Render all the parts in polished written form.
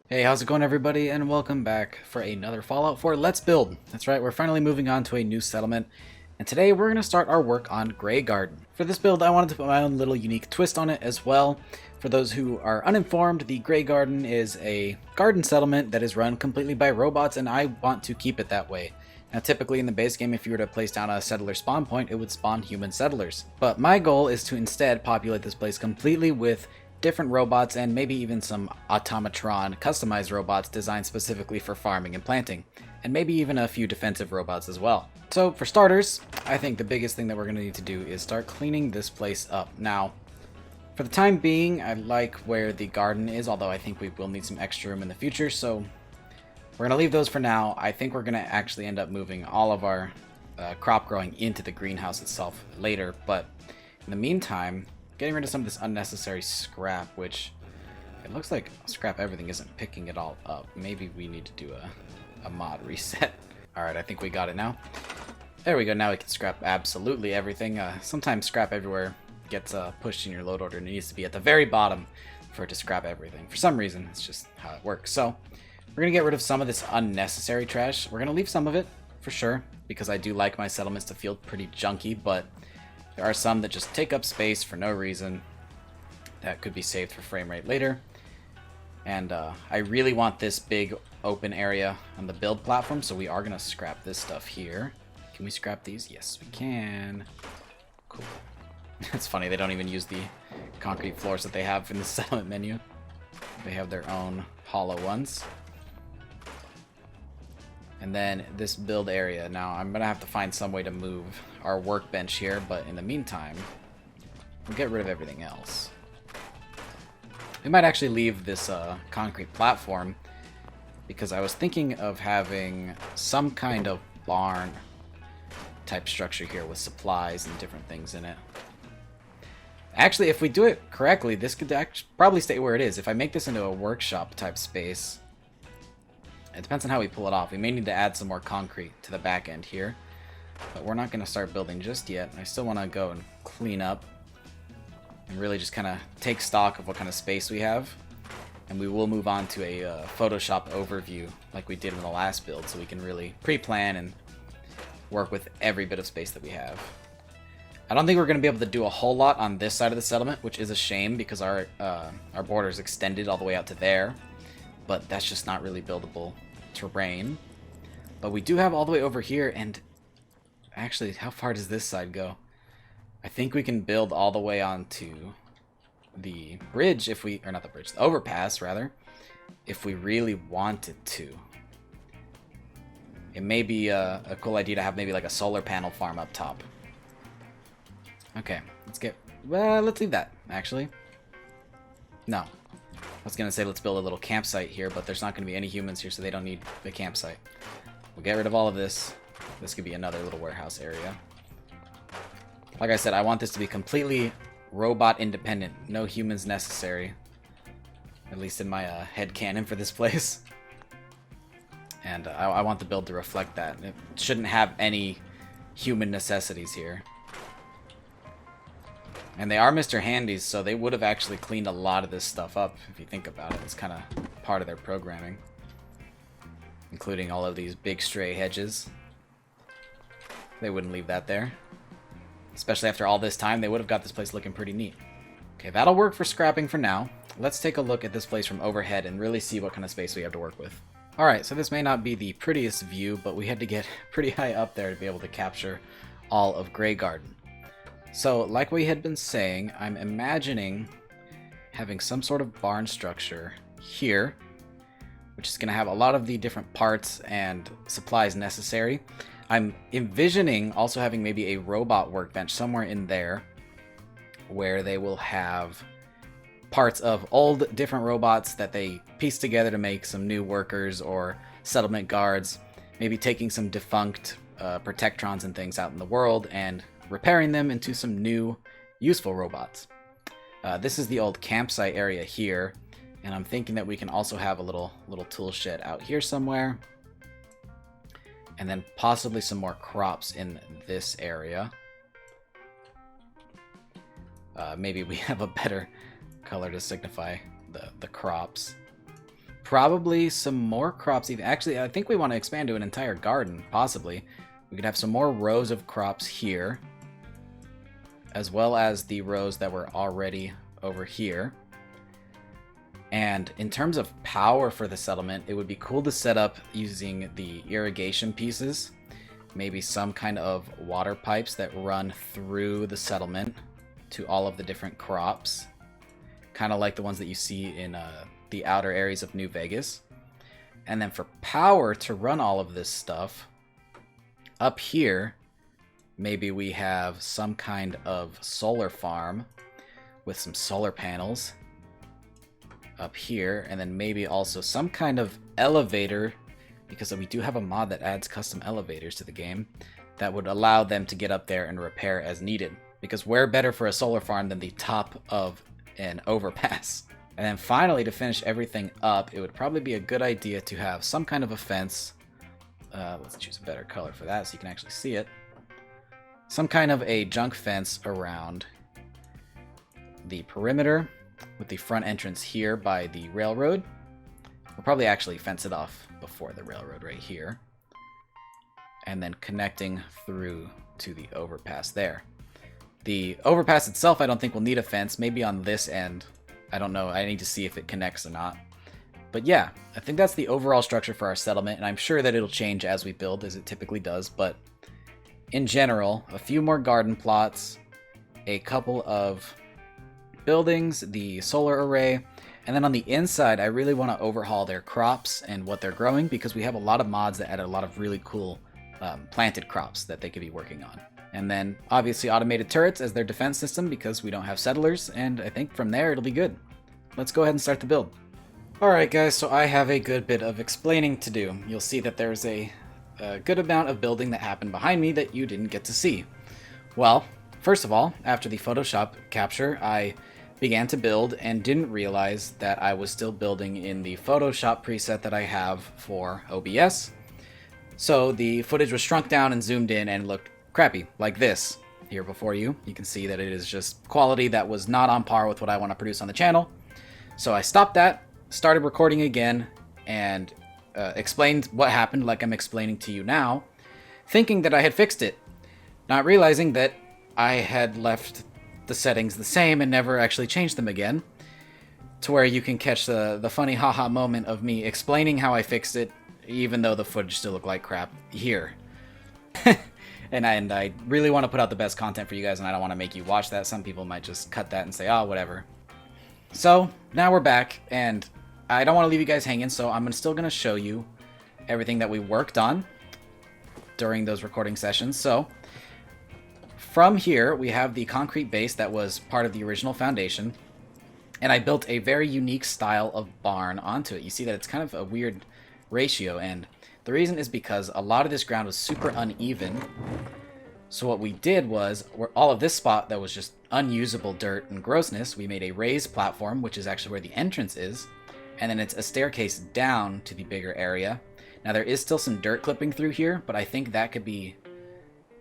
Hey, how's it going everybody, and welcome back for another Fallout 4 Let's Build. That's right, we're finally moving on to a new settlement, and today we're going to start our work on Graygarden. For this build, I wanted to put my own little unique twist on it as well. For those who are uninformed, the Graygarden is a garden settlement that is run completely by robots, and I want to keep it that way. Now, typically in the base game, if you were to place down a settler spawn point, it would spawn human settlers. But my goal is to instead populate this place completely with different robots and maybe even some automatron customized robots designed specifically for farming and planting, and maybe even a few defensive robots as well. So for starters, I think the biggest thing that we're going to need to do is start cleaning this place up. Now, for the time being, I like where the garden is, although I think we will need some extra room in the future, so we're going to leave those for now. I think we're going to actually end up moving all of our crop growing into the greenhouse itself later, but in the meantime, getting rid of some of this unnecessary scrap, which it looks like scrap everything isn't picking it all up. Maybe we need to do a mod reset. Alright, I think we got it now. There we go, now we can scrap absolutely everything. Sometimes scrap everywhere gets pushed in your load order and it needs to be at the very bottom for it to scrap everything. For some reason, it's just how it works. So, we're going to get rid of some of this unnecessary trash. We're going to leave some of it, for sure, because I do like my settlements to feel pretty junky, but there are some that just take up space for no reason that could be saved for frame rate later. And I really want this big open area on the build platform, so we are going to scrap this stuff here. Can we scrap these? Yes, we can. Cool. It's funny, they don't even use the concrete floors that they have in the settlement menu. They have their own hollow ones. And then this build area. Now, I'm going to have to find some way to move our workbench here, but in the meantime, we'll get rid of everything else. We might actually leave this concrete platform, because I was thinking of having some kind of barn type structure here with supplies and different things in it. Actually, if we do it correctly, this could probably stay where it is. If I make this into a workshop type space, it depends on how we pull it off. We may need to add some more concrete to the back end here, but we're not going to start building just yet. I still want to go and clean up and really just kind of take stock of what kind of space we have. And we will move on to a Photoshop overview like we did in the last build, so we can really pre-plan and work with every bit of space that we have. I don't think we're going to be able to do a whole lot on this side of the settlement, which is a shame because our border is extended all the way out to there. But that's just not really buildable terrain. But we do have all the way over here, and actually, how far does this side go? I think we can build all the way onto the bridge if we, or not the bridge, the overpass rather, if we really wanted to. It may be a cool idea to have maybe like a solar panel farm up top. Okay, let's leave that, actually. No. I was going to say let's build a little campsite here, but there's not going to be any humans here, so they don't need the campsite. We'll get rid of all of this. This could be another little warehouse area. Like I said, I want this to be completely robot independent. No humans necessary. At least in my head canon for this place. And I want the build to reflect that. It shouldn't have any human necessities here. And they are Mr. Handies, so they would have actually cleaned a lot of this stuff up, if you think about it. It's kind of part of their programming. Including all of these big stray hedges. They wouldn't leave that there. Especially after all this time, they would have got this place looking pretty neat. Okay, that'll work for scrapping for now. Let's take a look at this place from overhead and really see what kind of space we have to work with. Alright, so this may not be the prettiest view, but we had to get pretty high up there to be able to capture all of Graygarden. So, like we had been saying, I'm imagining having some sort of barn structure here, which is going to have a lot of the different parts and supplies necessary. I'm envisioning also having maybe a robot workbench somewhere in there, where they will have parts of old different robots that they piece together to make some new workers or settlement guards, maybe taking some defunct protectrons and things out in the world and repairing them into some new useful robots. This is the old campsite area here, and I'm thinking that we can also have a little tool shed out here somewhere, and then possibly some more crops in this area. Maybe we have a better color to signify the crops. probably some more crops. Even actually, I think we want to expand to an entire garden, possibly. We could have some more rows of crops here, as well as the rows that were already over here. And in terms of power for the settlement, it would be cool to set up using the irrigation pieces. Maybe some kind of water pipes that run through the settlement to all of the different crops. Kind of like the ones that you see in the outer areas of New Vegas. And then for power to run all of this stuff, up here, maybe we have some kind of solar farm with some solar panels up here, and then maybe also some kind of elevator, because we do have a mod that adds custom elevators to the game that would allow them to get up there and repair as needed. Because where better for a solar farm than the top of an overpass? And then finally, to finish everything up, it would probably be a good idea to have some kind of a fence. Let's choose a better color for that so you can actually see it. Some kind of a junk fence around the perimeter, with the front entrance here by the railroad. We'll probably actually fence it off before the railroad right here. And then connecting through to the overpass there. The overpass itself, I don't think will need a fence. Maybe on this end. I don't know. I need to see if it connects or not. But yeah, I think that's the overall structure for our settlement. And I'm sure that it'll change as we build, as it typically does. But in general, a few more garden plots, a couple of buildings, the solar array, and then on the inside I really want to overhaul their crops and what they're growing, because we have a lot of mods that add a lot of really cool planted crops that they could be working on. And then obviously automated turrets as their defense system, because we don't have settlers, and I think from there it'll be good. Let's go ahead and start the build. Alright guys, so I have a good bit of explaining to do. You'll see that there's a good amount of building that happened behind me that you didn't get to see. Well, first of all, after the Photoshop capture, I began to build and didn't realize that I was still building in the Photoshop preset that I have for OBS. So the footage was shrunk down and zoomed in and looked crappy, like this. Here before you, you can see that it is just quality that was not on par with what I want to produce on the channel. So I stopped that, started recording again, and explained what happened like I'm explaining to you now, thinking that I had fixed it, not realizing that I had left the settings the same and never actually changed them again, to where you can catch the funny haha moment of me explaining how I fixed it, even though the footage still looked like crap here. and I really want to put out the best content for you guys, and I don't want to make you watch that. Some people might just cut that and say, oh, whatever. So now we're back, and I don't want to leave you guys hanging, so I'm still going to show you everything that we worked on during those recording sessions. So from here, we have the concrete base that was part of the original foundation, and I built a very unique style of barn onto it. You see that it's kind of a weird ratio, and the reason is because a lot of this ground was super uneven. So what we did was, all of this spot that was just unusable dirt and grossness, we made a raised platform, which is actually where the entrance is, and then it's a staircase down to the bigger area. Now there is still some dirt clipping through here, but I think that could be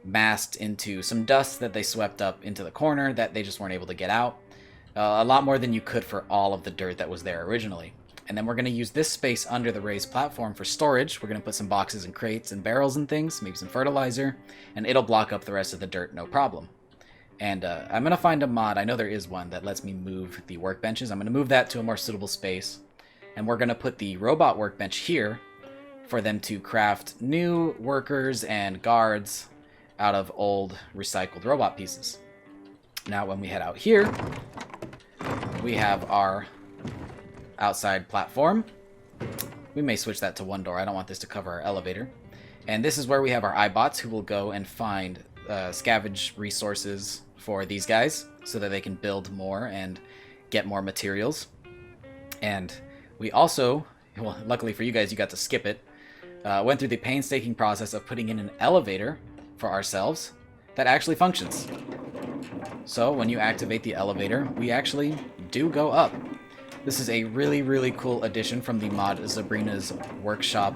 masked into some dust that they swept up into the corner that they just weren't able to get out. A lot more than you could for all of the dirt that was there originally. And then we're going to use this space under the raised platform for storage. We're going to put some boxes and crates and barrels and things, maybe some fertilizer, and it'll block up the rest of the dirt, no problem. And I'm going to find a mod, I know there is one, that lets me move the workbenches. I'm going to move that to a more suitable space. And we're going to put the robot workbench here for them to craft new workers and guards out of old recycled robot pieces. Now when we head out here, we have our outside platform. We may switch that to one door. I don't want this to cover our elevator. And this is where we have our iBots, who will go and find scavenge resources for these guys so that they can build more and get more materials. And we also, well, luckily for you guys, you got to skip it, went through the painstaking process of putting in an elevator for ourselves that actually functions. So when you activate the elevator, we actually do go up. This is a really, really cool addition from the mod Zabrina's Workshop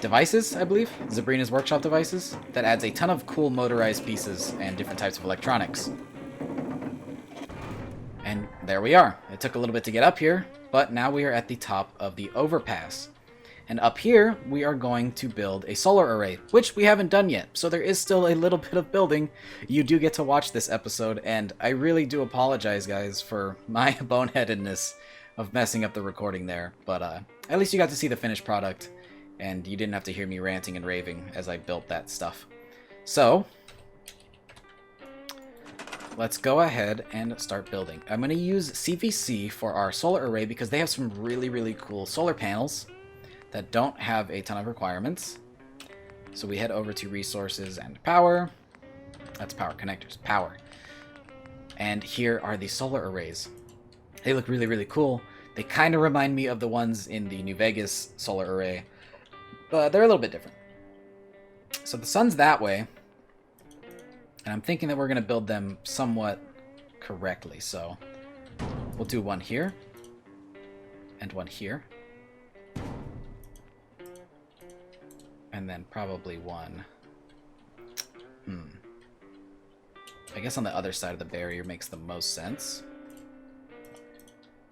devices, I believe. Zabrina's Workshop devices. That adds a ton of cool motorized pieces and different types of electronics. And there we are. It took a little bit to get up here, but now we are at the top of the overpass. And up here, we are going to build a solar array, which we haven't done yet. So there is still a little bit of building. You do get to watch this episode, and I really do apologize, guys, for my boneheadedness of messing up the recording there. But at least you got to see the finished product, and you didn't have to hear me ranting and raving as I built that stuff. So let's go ahead and start building. I'm going to use CVC for our solar array because they have some really, really cool solar panels that don't have a ton of requirements. So we head over to resources and power. That's power connectors, power. And here are the solar arrays. They look really, really cool. They kind of remind me of the ones in the New Vegas solar array, but they're a little bit different. So the sun's that way, and I'm thinking that we're gonna build them somewhat correctly. So we'll do one here, and one here. And then probably one. I guess on the other side of the barrier makes the most sense.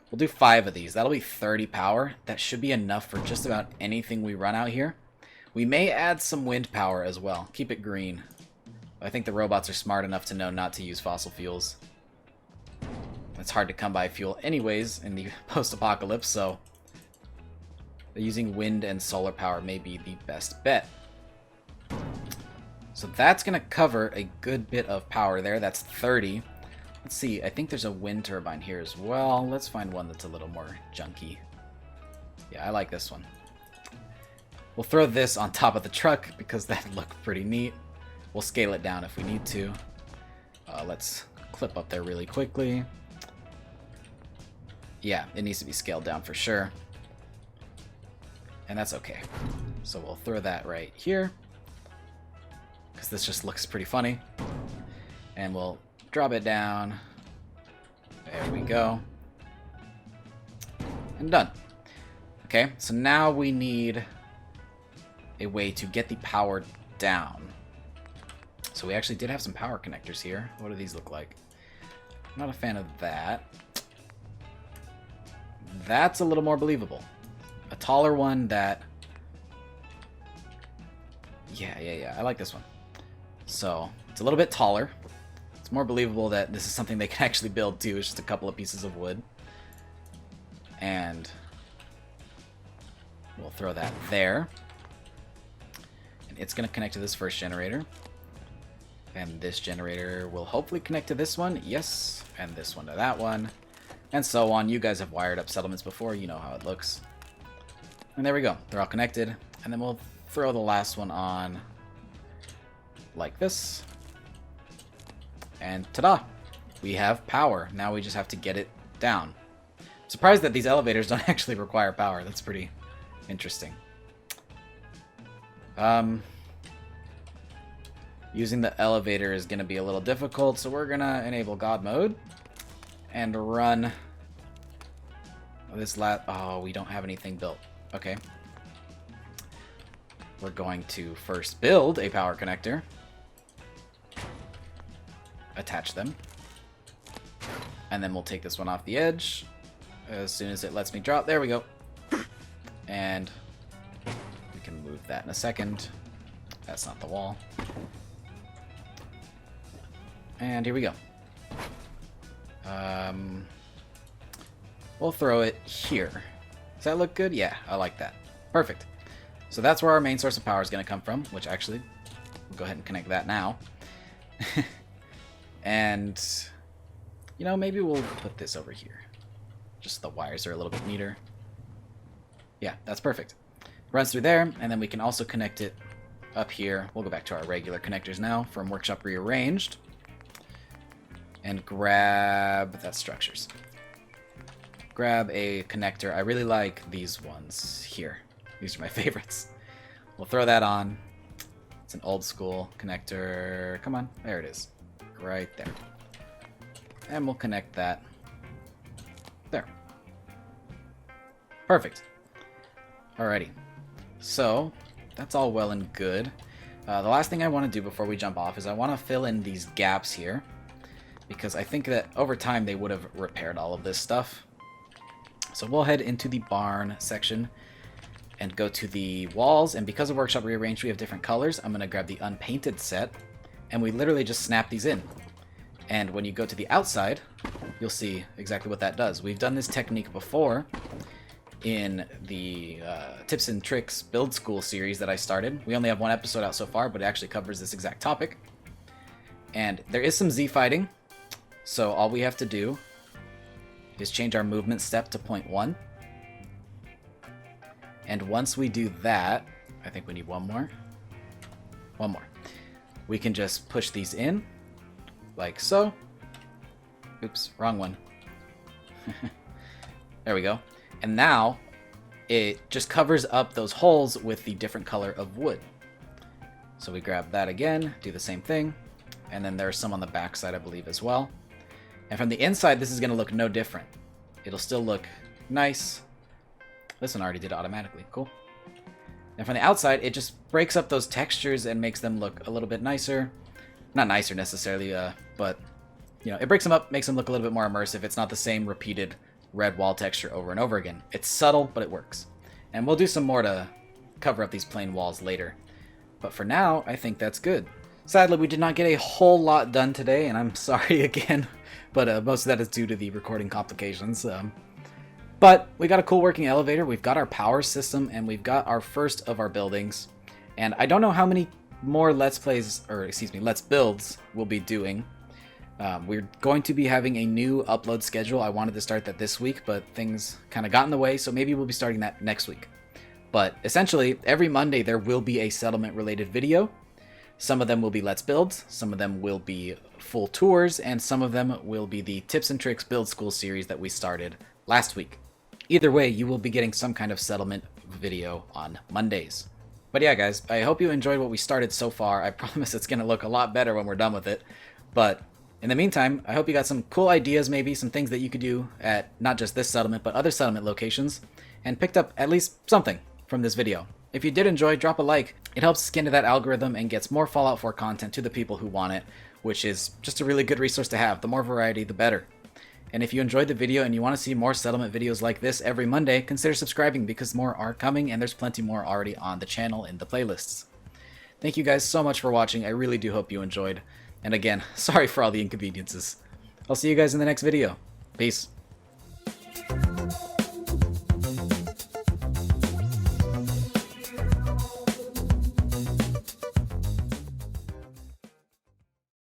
We'll do 5 of these. That'll be 30 power. That should be enough for just about anything we run out here. We may add some wind power as well. Keep it green. I think the robots are smart enough to know not to use fossil fuels. It's hard to come by fuel anyways in the post-apocalypse, so using wind and solar power may be the best bet. So that's going to cover a good bit of power there. That's 30. Let's see. I think there's a wind turbine here as well. Let's find one that's a little more junky. Yeah, I like this one. We'll throw this on top of the truck because that'd look pretty neat. We'll scale it down if we need to. Let's clip up there really quickly. Yeah, it needs to be scaled down for sure. And that's okay. So we'll throw that right here, because this just looks pretty funny. And we'll drop it down. There we go. And done. Okay, so now we need a way to get the power down. So we actually did have some power connectors here. What do these look like? I'm not a fan of that. That's a little more believable. A taller one that... Yeah. I like this one. So, it's a little bit taller. It's more believable that this is something they can actually build too. It's just a couple of pieces of wood. And we'll throw that there. And it's going to connect to this first generator. And this generator will hopefully connect to this one. Yes. And this one to that one. And so on. You guys have wired up settlements before. You know how it looks. And there we go. They're all connected. And then we'll throw the last one on like this. And ta-da! We have power. Now we just have to get it down. I'm surprised that these elevators don't actually require power. That's pretty interesting. Using the elevator is going to be a little difficult, so we're going to enable God mode and run this oh, we don't have anything built. Okay. We're going to first build a power connector. Attach them. And then we'll take this one off the edge as soon as it lets me drop. There we go. And we can move that in a second. That's not the wall. And here we go. We'll throw it here. Does that look good? Yeah, I like that. Perfect. So that's where our main source of power is going to come from, which actually, we'll go ahead and connect that now. And, you know, maybe we'll put this over here. Just the wires are a little bit neater. Yeah, that's perfect. Runs through there, and then we can also connect it up here. We'll go back to our regular connectors now from Workshop Rearranged. And grab, that's structures. Grab a connector. I really like these ones here. These are my favorites. We'll throw that on. It's an old school connector. Come on, there it is. Right there. And we'll connect that there. Perfect. Alrighty. So, that's all well and good. The last thing I want to do before we jump off is I want to fill in these gaps here, because I think that over time they would have repaired all of this stuff. So we'll head into the barn section and go to the walls, and because of Workshop Rearranged we have different colors, I'm going to grab the unpainted set, and we literally just snap these in. And when you go to the outside, you'll see exactly what that does. We've done this technique before in the Tips and Tricks Build School series that I started. We only have one episode out so far, but it actually covers this exact topic. And there is some Z fighting, so all we have to do is change our movement step to 0.1. And once we do that, I think we need one more. One more. We can just push these in, like so. Oops, wrong one. There we go. And now, it just covers up those holes with the different color of wood. So we grab that again, do the same thing, and then there's some on the back side, I believe, as well. And from the inside, this is going to look no different. It'll still look nice. This one already did it automatically. Cool. And from the outside, it just breaks up those textures and makes them look a little bit nicer. Not nicer necessarily, but you know, it breaks them up, makes them look a little bit more immersive. It's not the same repeated red wall texture over and over again. It's subtle, but it works. And we'll do some more to cover up these plain walls later. But for now, I think that's good. Sadly, we did not get a whole lot done today, and I'm sorry again, but most of that is due to the recording complications. But we got a cool working elevator, we've got our power system, and we've got our first of our buildings. And I don't know how many more Let's Builds we'll be doing. We're going to be having a new upload schedule. I wanted to start that this week, but things kind of got in the way, so maybe we'll be starting that next week. But essentially, every Monday there will be a settlement-related video. Some of them will be Let's Builds, some of them will be full tours, and some of them will be the Tips and Tricks Build School series that we started last week. Either way, you will be getting some kind of settlement video on Mondays. But yeah, guys, I hope you enjoyed what we started so far. I promise it's going to look a lot better when we're done with it. But in the meantime, I hope you got some cool ideas, maybe some things that you could do at not just this settlement, but other settlement locations, and picked up at least something from this video. If you did enjoy, drop a like. It helps us get into that algorithm and gets more Fallout 4 content to the people who want it, which is just a really good resource to have. The more variety, the better. And if you enjoyed the video and you want to see more settlement videos like this every Monday, consider subscribing because more are coming and there's plenty more already on the channel in the playlists. Thank you guys so much for watching. I really do hope you enjoyed. And again, sorry for all the inconveniences. I'll see you guys in the next video. Peace.